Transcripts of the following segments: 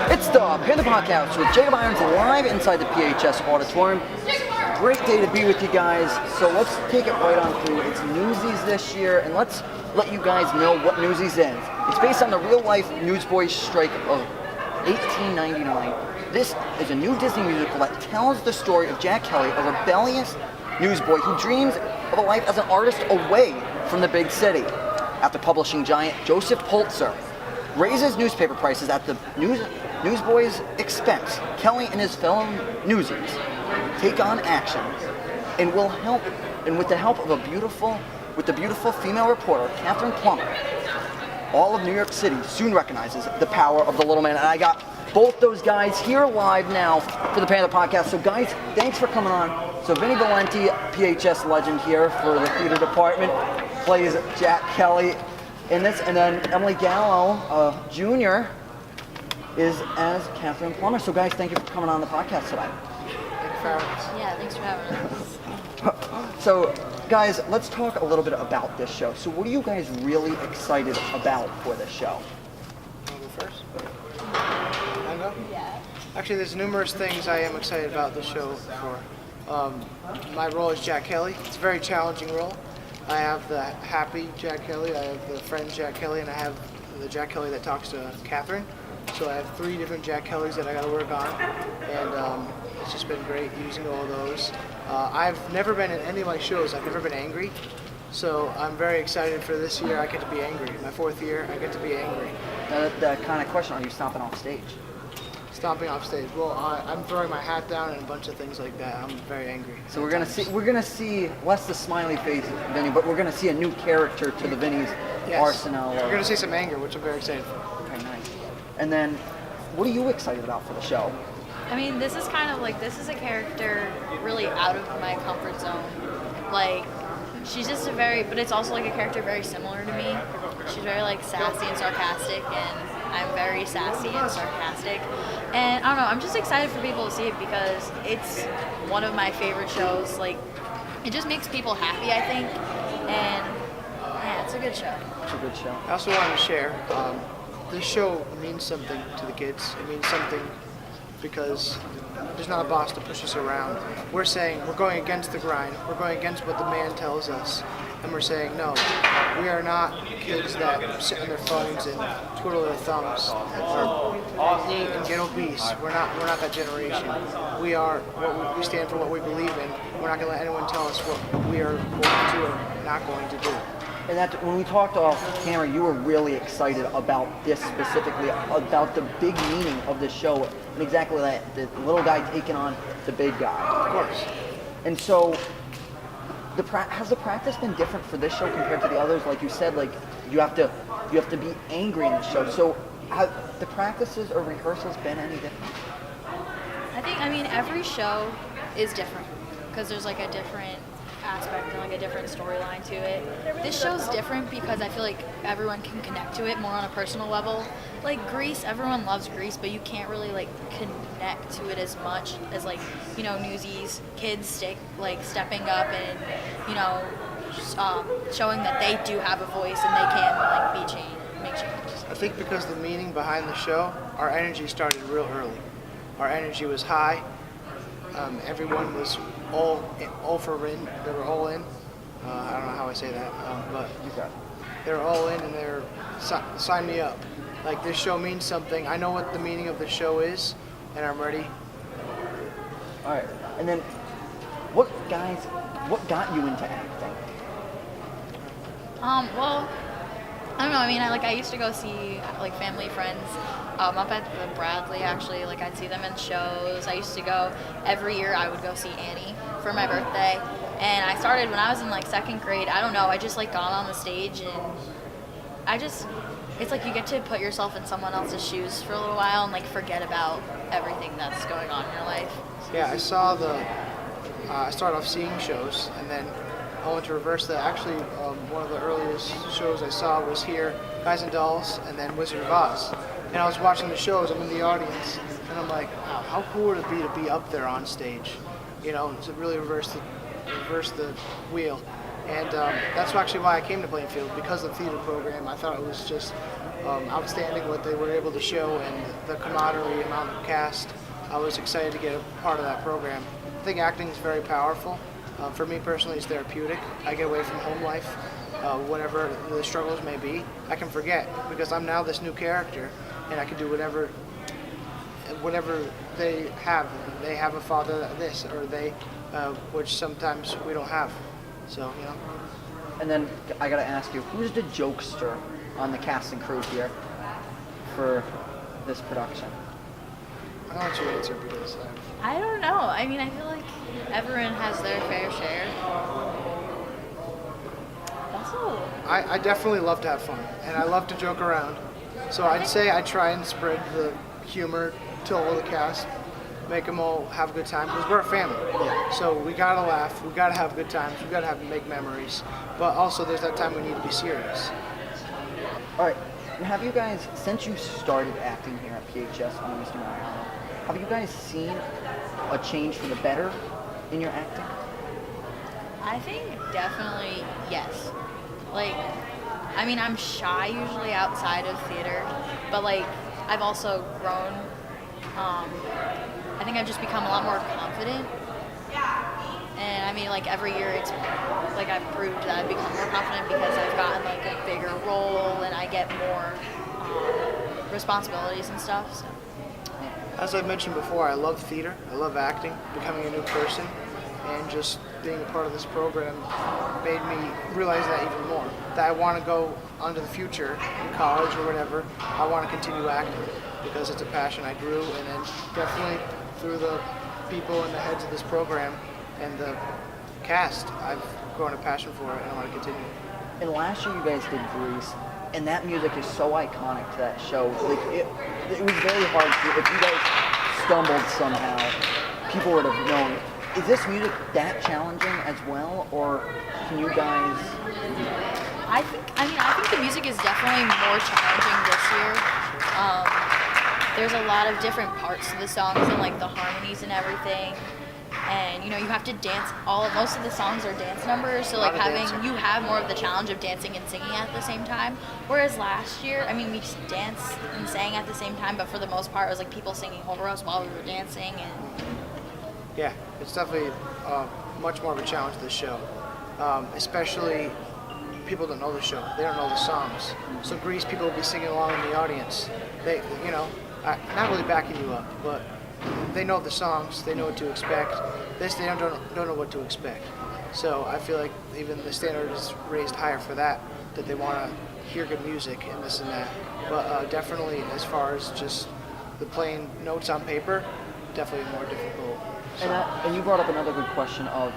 It's the Panther Podcast with Jacob Irons live inside the PHS Auditorium. Great day to be with you guys. So let's take it right on through. It's Newsies this year, and let's let you guys know what Newsies is. It's based on the real-life Newsboys strike of 1899. This is a new Disney musical that tells the story of Jack Kelly, a rebellious newsboy who dreams of a life as an artist away from the big city. After publishing giant Joseph Pulitzer raises newspaper prices at the newsboys' expense, Kelly and his fellow Newsies take on action and with the help of the beautiful female reporter, Catherine Plummer, all of New York City soon recognizes the power of the little man. And I got both those guys here live now for the Panther Podcast. So guys, thanks for coming on. So Vinny Valenti, PHS legend here for the theater department, plays Jack Kelly in this, and then Emily Gallo, Jr., is as Catherine Plummer. So guys, thank you for coming on the podcast today. Thanks for having us. Yeah, thanks for having us. So guys, let's talk a little bit about this show. So what are you guys really excited about for this show? Want to go first? I go? Yeah. Actually, there's numerous things I am excited about this show for. My role is Jack Kelly. It's a very challenging role. I have the happy Jack Kelly, I have the friend Jack Kelly, and I have the Jack Kelly that talks to Catherine. So I have 3 different Jack Kellys that I got to work on, and it's just been great using all those. I've never been in any of my shows, I've never been angry, so I'm very excited for this year. I get to be angry. My 4th year, I get to be angry. That kind of question, are you stomping off stage? Stomping off stage. Well, I'm throwing my hat down and a bunch of things like that. I'm very angry. So we're gonna see less the smiley face Vinny, but we're gonna see a new character to the Vinny's arsenal. We're gonna see some anger, which I'm very excited for. Okay, nice. And then, what are you excited about for the show? I mean, this is kind of like, this is a character really out of my comfort zone. Like, she's just but it's also like a character very similar to me. She's very like sassy and sarcastic, and I'm very sassy and sarcastic. And I don't know, I'm just excited for people to see it because it's one of my favorite shows. Like, it just makes people happy, I think. And yeah, it's a good show. It's a good show. I also wanted to share, this show means something to the kids. It means something because there's not a boss to push us around. We're saying we're going against the grind. We're going against what the man tells us. And we're saying, no, we are not kids that sit on their phones and twiddle their thumbs or eat and get obese. We're not that generation. We stand for what we believe in. We're not going to let anyone tell us what we are going to do or not going to do. And that when we talked off camera, you were really excited about this specifically, about the big meaning of the show, and exactly that, the little guy taking on the big guy. Of course. And so, has the practice been different for this show compared to the others? Like you said, like you have to be angry in the show. So, have the practices or rehearsals been any different? I mean, every show is different because there's like a different aspect and like a different storyline to it. This show's different because I feel like everyone can connect to it more on a personal level. Like Grease, everyone loves Grease, but you can't really like connect to it as much as like, you know, Newsies, kids stepping up and, you know, showing that they do have a voice and they can like make changes. I think because the meaning behind the show, our energy started real early. Our energy was high. Everyone was all for in. They were all in. I don't know how I say that, but they're all in and they're sign me up. Like, this show means something. I know what the meaning of the show is, and I'm ready. All right. And then, what got you into acting? Well, I don't know. I mean, I used to go see like family friends up at the Bradley. Actually, like I'd see them in shows. I used to go every year. I would go see Annie for my birthday, and I started when I was in like 2nd grade. I don't know. I just like got on the stage, and it's like you get to put yourself in someone else's shoes for a little while and like forget about everything that's going on in your life. Yeah, I started off seeing shows, and then I went to reverse that. Actually, one of the earliest shows I saw was here, Guys and Dolls, and then Wizard of Oz. And I was watching the shows, I'm in the audience, and I'm like, wow, how cool would it be to be up there on stage? You know, to really reverse the wheel. And that's actually why I came to Plainfield, because of the theater program. I thought it was just outstanding what they were able to show, and the camaraderie amount of cast. I was excited to get a part of that program. I think acting is very powerful. For me personally, it's therapeutic. I get away from home life, whatever the struggles may be. I can forget, because I'm now this new character, and I can do whatever they have. They have a father that this, or they, which sometimes we don't have. So, you know. And then I gotta ask you, who's the jokester on the cast and crew here for this production? I'll let you answer, because I don't know. I mean, I feel like everyone has their fair share. That's all. I definitely love to have fun, and I love to joke around. So I'd say I try and spread the humor to all the cast, make them all have a good time, because we're a family. So we gotta laugh, we gotta have good times, we gotta make memories. But also there's that time we need to be serious. All right, and have you guys, since you started acting here at PHS under Mr. Mariano, have you guys seen a change for the better in your acting? I think definitely yes. Like, I mean, I'm shy usually outside of theater, but like, I've also grown. I think I've just become a lot more confident. And I mean, like every year, it's like I've proved that I've become more confident because I've gotten like a bigger role and I get more responsibilities and stuff. So. As I mentioned before, I love theater, I love acting, becoming a new person, and just being a part of this program made me realize that even more. That I want to go on to the future in college or whatever. I want to continue acting because it's a passion I grew, and then definitely through the people and the heads of this program and the cast, I've grown a passion for it, and I want to continue. And last year you guys did Grease, and that music is so iconic to that show. Like it was very hard to, if you guys stumbled somehow, people would have known. Is this music that challenging as well, or can you guys? I think the music is definitely more challenging this year. There's a lot of different parts to the songs and like the harmonies and everything. And you know, you have to dance. Most of the songs are dance numbers, so like you have more of the challenge of dancing and singing at the same time. Whereas last year, I mean, we just danced and sang at the same time, but for the most part, it was like people singing over us while we were dancing. And yeah, it's definitely much more of a challenge this show, especially people don't know the show. They don't know the songs. So Grease people will be singing along in the audience. They, you know, not really backing you up, but they know the songs. They know what to expect. This, they don't know what to expect. So I feel like even the standard is raised higher for that they want to hear good music and this and that. But definitely, as far as just the plain notes on paper, definitely more difficult. So. And you brought up another good question of,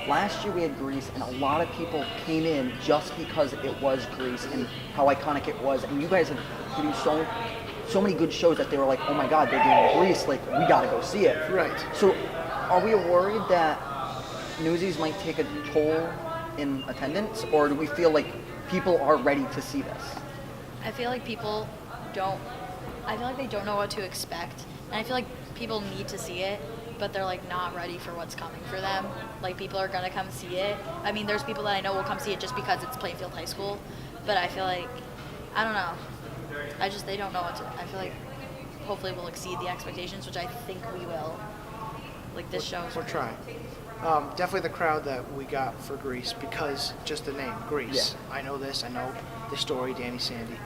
last year we had Grease, and a lot of people came in just because it was Grease and how iconic it was. And you guys have produced so many good shows that they were like, oh my God, they're doing Grease, like we gotta go see it. Right. So are we worried that Newsies might take a toll in attendance, or do we feel like people are ready to see this? I feel like they don't know what to expect. And I feel like people need to see it, but they're like not ready for what's coming for them. Like people are gonna come see it. I mean, there's people that I know will come see it just because it's Plainfield High School, but I feel like, I don't know. They don't know what to, I feel like hopefully we'll exceed the expectations, which I think we will. Like this show. We're trying. Definitely the crowd that we got for Grease, because just the name, Grease. Yeah. I know this, I know the story, Danny Sandy.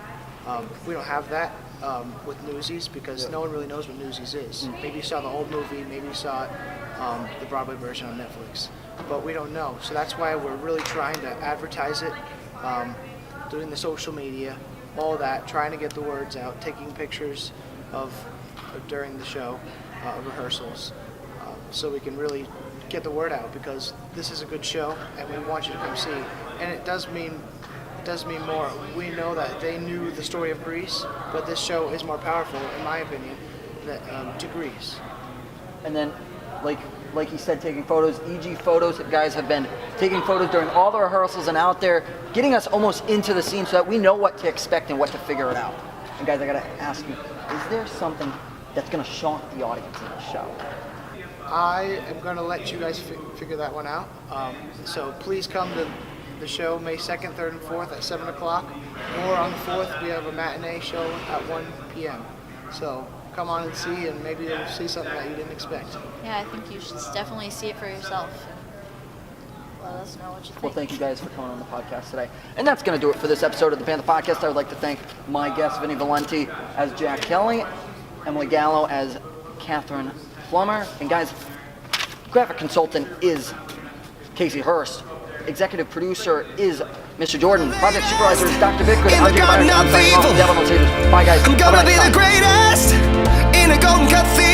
We don't have that with Newsies because no one really knows what Newsies is. Maybe you saw the old movie, maybe you saw it, the Broadway version on Netflix, but we don't know. So that's why we're really trying to advertise it, doing the social media, all that, trying to get the words out, taking pictures of during the show, rehearsals, so we can really get the word out, because this is a good show and we want you to come see. And it does mean more. We know that they knew the story of Grease, but this show is more powerful, in my opinion, to Grease. And then, like he said, taking photos, EG Photos, guys have been taking photos during all the rehearsals and out there, getting us almost into the scene so that we know what to expect and what to figure it out. And guys, I gotta ask you, is there something that's gonna shock the audience in the show? I am gonna let you guys figure that one out. So please come to the show May 2nd, 3rd, and 4th at 7 o'clock. Or on the 4th, we have a matinee show at 1 p.m. So come on and see, and maybe you'll see something that you didn't expect. Yeah, I think you should definitely see it for yourself. Let us know what you think. Well, thank you guys for coming on the podcast today. And that's going to do it for this episode of the Panther Podcast. I would like to thank my guest, Vinny Valenti, as Jack Kelly, Emily Gallo as Catherine Plummer. And guys, graphic consultant is Casey Hurst. Executive producer is Mr. Jordan. Project supervisor is Dr. Bickford. I'm Jake Myers. I'm signing off. Devil knows haters. Bye, guys. I'm Have a gonna nice be time. the greatest in a golden cathedral.